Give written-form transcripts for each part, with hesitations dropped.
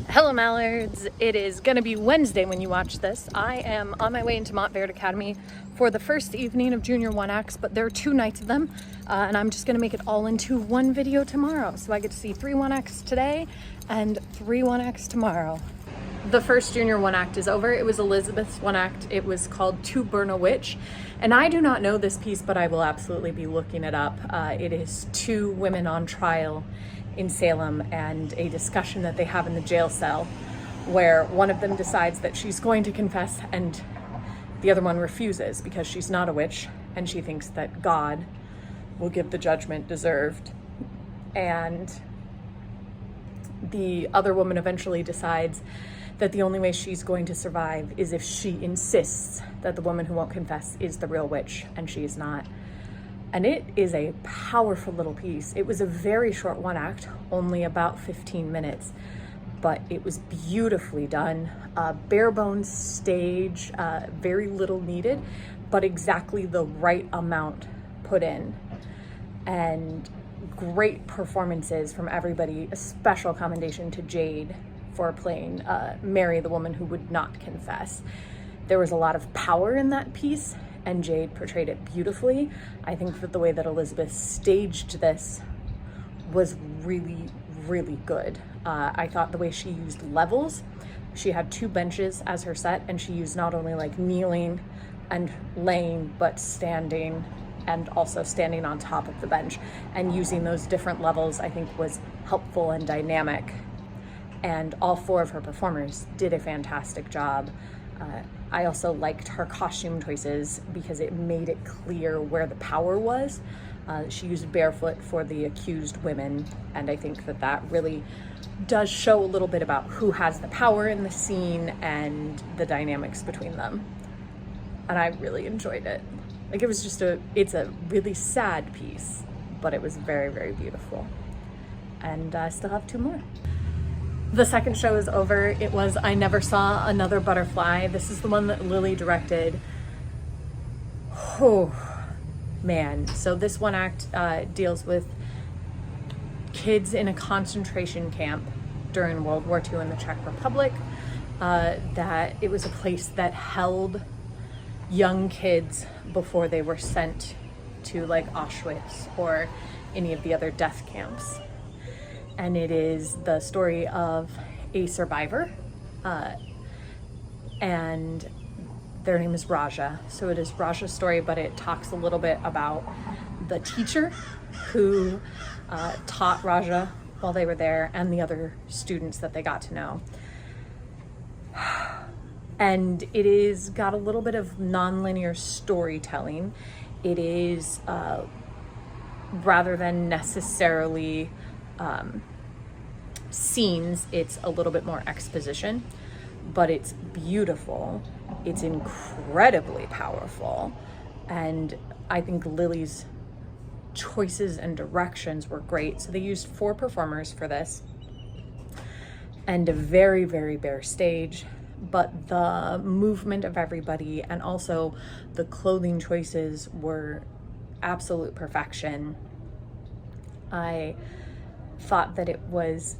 Hello Mallards, it is going to be Wednesday when you watch this. I am on my way into Montverde Academy for the first evening of Junior 1X, but there are 2 nights of them, and I'm just going to make it all into one video tomorrow. So I get to see 3 1X today and 3 1X tomorrow. The first Junior 1 act is over. It was Elizabeth's 1 act. It was called To Burn a Witch. And I do not know this piece, but I will absolutely be looking it up. It is 2 women on trial in Salem and a discussion that they have in the jail cell where one of them decides that she's going to confess and the other one refuses because she's not a witch and she thinks that God will give the judgment deserved. And the other woman eventually decides that the only way she's going to survive is if she insists that the woman who won't confess is the real witch and she is not. And it is a powerful little piece. It was a very short 1 act, only about 15 minutes, but it was beautifully done. Bare bones stage, very little needed, but exactly the right amount put in. And great performances from everybody. A special commendation to Jade for playing Mary, the woman who would not confess. There was a lot of power in that piece, and Jade portrayed it beautifully. I think that the way that Elizabeth staged this was really, really good. I thought the way she used levels, she had 2 benches as her set, and she used not only like kneeling and laying, but standing and also standing on top of the bench. And using those different levels, I think, was helpful and dynamic. And all 4 of her performers did a fantastic job. I also liked her costume choices because it made it clear where the power was. She used barefoot for the accused women, and I think that that really does show a little bit about who has the power in the scene and the dynamics between them. And I really enjoyed it. Like, it was just it's a really sad piece, but it was very, very beautiful. And I still have 2 more. The second show is over. It was I Never Saw Another Butterfly. This is the one that Lily directed. Oh, man. So this 1 act deals with kids in a concentration camp during World War II in the Czech Republic. That it was a place that held young kids before they were sent to like Auschwitz or any of the other death camps. And it is the story of a survivor, and their name is Raja. So it is Raja's story, but it talks a little bit about the teacher who taught Raja while they were there and the other students that they got to know. And it is got a little bit of nonlinear storytelling. It is, rather than necessarily scenes, it's a little bit more exposition, but it's beautiful. It's incredibly powerful. And I think Lily's choices and directions were great. So they used 4 performers for this and a very, very bare stage, but the movement of everybody and also the clothing choices were absolute perfection. I thought that it was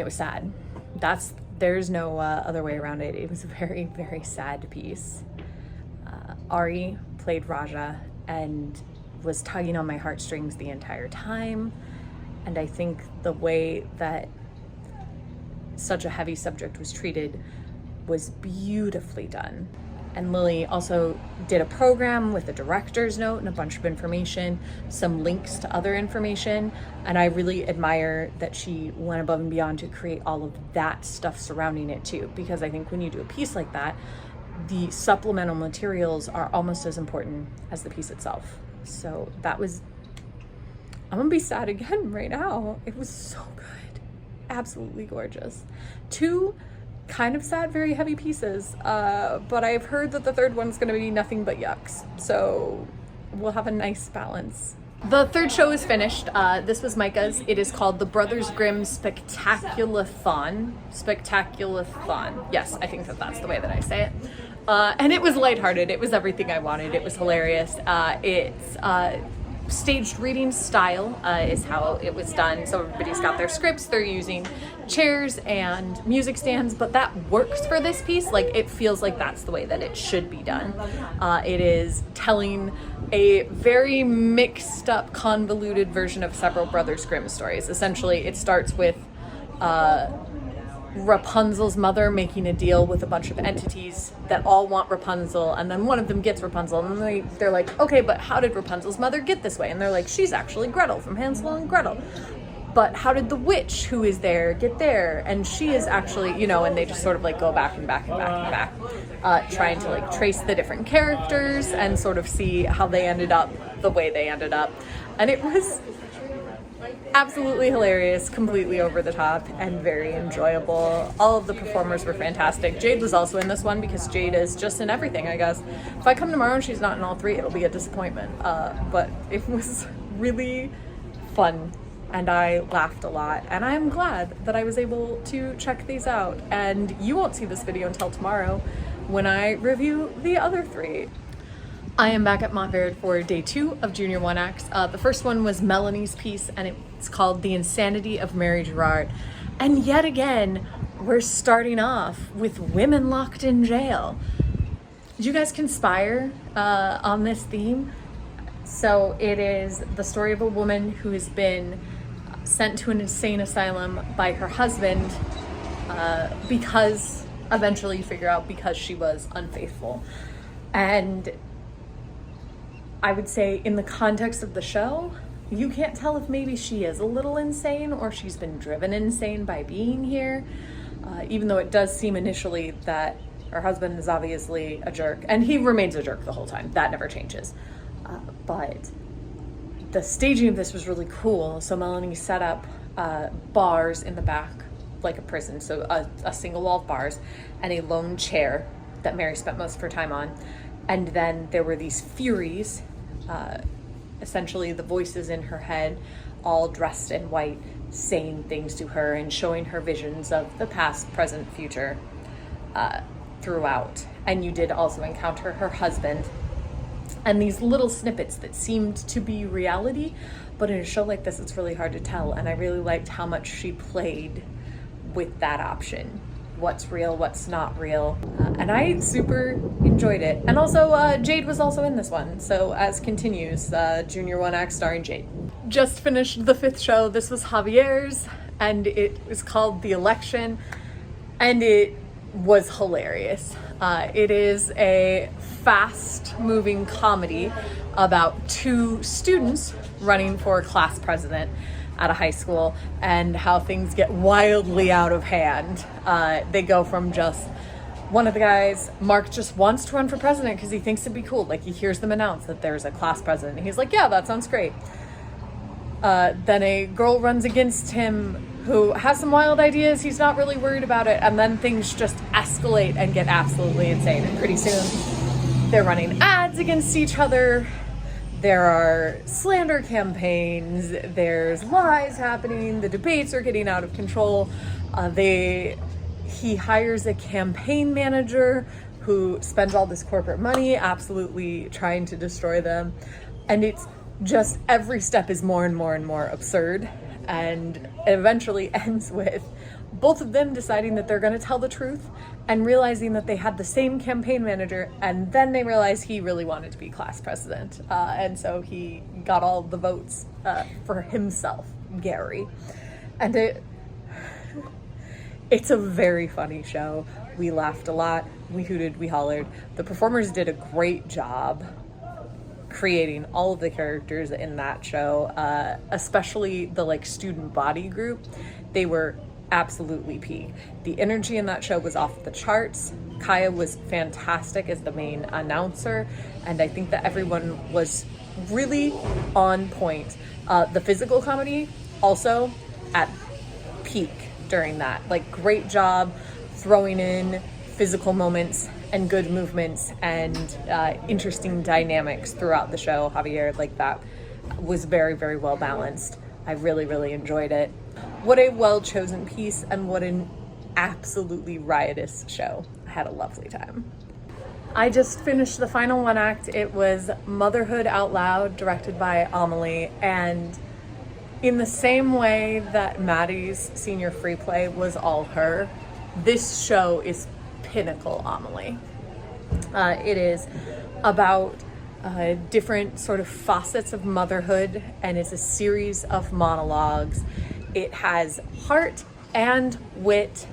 sad. There's no other way around it. It was a very, very sad piece. Ari played Raja and was tugging on my heartstrings the entire time. And I think the way that such a heavy subject was treated was beautifully done. And Lily also did a program with a director's note and a bunch of information, some links to other information. And I really admire that she went above and beyond to create all of that stuff surrounding it too. Because I think when you do a piece like that, the supplemental materials are almost as important as the piece itself. So that was, I'm gonna be sad again right now. It was so good, absolutely gorgeous. 2 kind of sad, very heavy pieces, but I've heard that the 3rd one's gonna be nothing but yucks, so we'll have a nice balance. The 3rd show is finished. This was Micah's. It is called The Brothers Grimm Spectaculathon. Yes, I think that that's the way that I say it. And it was lighthearted. It was everything I wanted. It was hilarious. It's staged reading style is how it was done. So everybody's got their scripts, they're using chairs and music stands, but that works for this piece. Like, it feels like that's the way that it should be done. It is telling a very mixed up, convoluted version of several Brothers Grimm stories. Essentially, it starts with Rapunzel's mother making a deal with a bunch of entities that all want Rapunzel, and then one of them gets Rapunzel, and they're like, okay, but how did Rapunzel's mother get this way? And they're like, she's actually Gretel from Hansel and Gretel. But how did the witch who is there get there? And she is actually, you know, and they just sort of like go back and back and back and back, trying to like trace the different characters and sort of see how they ended up the way they ended up. And it was absolutely hilarious, completely over the top, and very enjoyable. All of the performers were fantastic. Jade was also in this one because Jade is just in everything, I guess. If I come tomorrow and she's not in all three, it'll be a disappointment. But it was really fun, and I laughed a lot, and I'm glad that I was able to check these out. And you won't see this video until tomorrow when I review the other three. I am back at Montverde for day 2 of Junior 1 Acts. The first one was Melanie's piece, and it's called The Insanity of Mary Gerard. And yet again, we're starting off with women locked in jail. Did you guys conspire on this theme? So it is the story of a woman who has been sent to an insane asylum by her husband because eventually you figure out because she was unfaithful. And I would say in the context of the show, you can't tell if maybe she is a little insane or she's been driven insane by being here, even though it does seem initially that her husband is obviously a jerk, and he remains a jerk the whole time. That never changes. But the staging of this was really cool. So Melanie set up bars in the back, like a prison, so a single wall of bars, and a lone chair that Mary spent most of her time on. And then there were these Furies, essentially the voices in her head, all dressed in white, saying things to her and showing her visions of the past, present, future throughout. And you did also encounter her husband, and these little snippets that seemed to be reality, but in a show like this, it's really hard to tell. And I really liked how much she played with that option. What's real, what's not real, and I super enjoyed it. And also Jade was also in this one, so as continues, Junior 1 Act starring Jade. Just finished the 5th show. This was Javier's, and it was called The Election, and it was hilarious. It is a fast-moving comedy about 2 students running for class president at a high school, and how things get wildly out of hand. They go from just one of the guys, Mark, just wants to run for president because he thinks it'd be cool. Like, he hears them announce that there's a class president, and he's like, yeah, that sounds great. Then a girl runs against him who has some wild ideas. He's not really worried about it, and then things just escalate and get absolutely insane. And pretty soon they're running ads against each other. There are slander campaigns, there's lies happening, the debates are getting out of control. He hires a campaign manager who spends all this corporate money absolutely trying to destroy them. And it's just every step is more and more and more absurd, and it eventually ends with both of them deciding that they're going to tell the truth and realizing that they had the same campaign manager, and then they realized he really wanted to be class president, and so he got all the votes for himself, Gary. And it's a very funny show. We laughed a lot, we hooted, we hollered. The performers did a great job creating all of the characters in that show, especially the student body group. They were absolutely peak. The energy in that show was off the charts. Kaya was fantastic as the main announcer, and I think that everyone was really on point. The physical comedy also at peak during that. Great job throwing in physical moments and good movements and interesting dynamics throughout the show. Javier, that was very, very well balanced. I really, really enjoyed it. What a well-chosen piece, and what an absolutely riotous show. I had a lovely time. I just finished the final one act. It was Motherhood Out Loud, directed by Amelie, and in the same way that Maddie's senior free play was all her, this show is pinnacle Amelie. It is about different sort of facets of motherhood, and it's a series of monologues. It has heart and wit,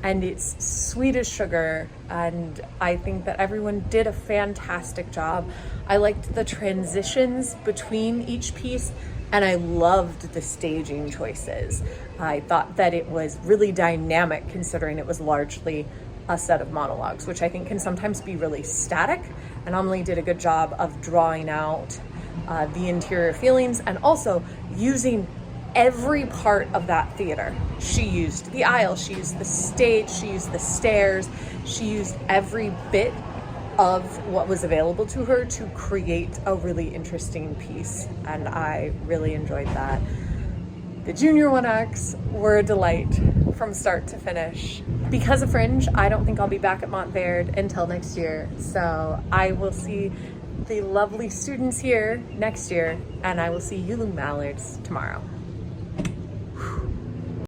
and it's sweet as sugar, and I think that everyone did a fantastic job. I liked the transitions between each piece, and I loved the staging choices. I thought that it was really dynamic, considering it was largely a set of monologues, which I think can sometimes be really static, and Amelie did a good job of drawing out the interior feelings and also using every part of that theater. She used the aisle, she used the stage, she used the stairs, she used every bit of what was available to her to create a really interesting piece, and I really enjoyed that. The junior one acts were a delight from start to finish. Because of Fringe, I don't think I'll be back at Montverde until next year, so I will see the lovely students here next year, and I will see you mallards tomorrow.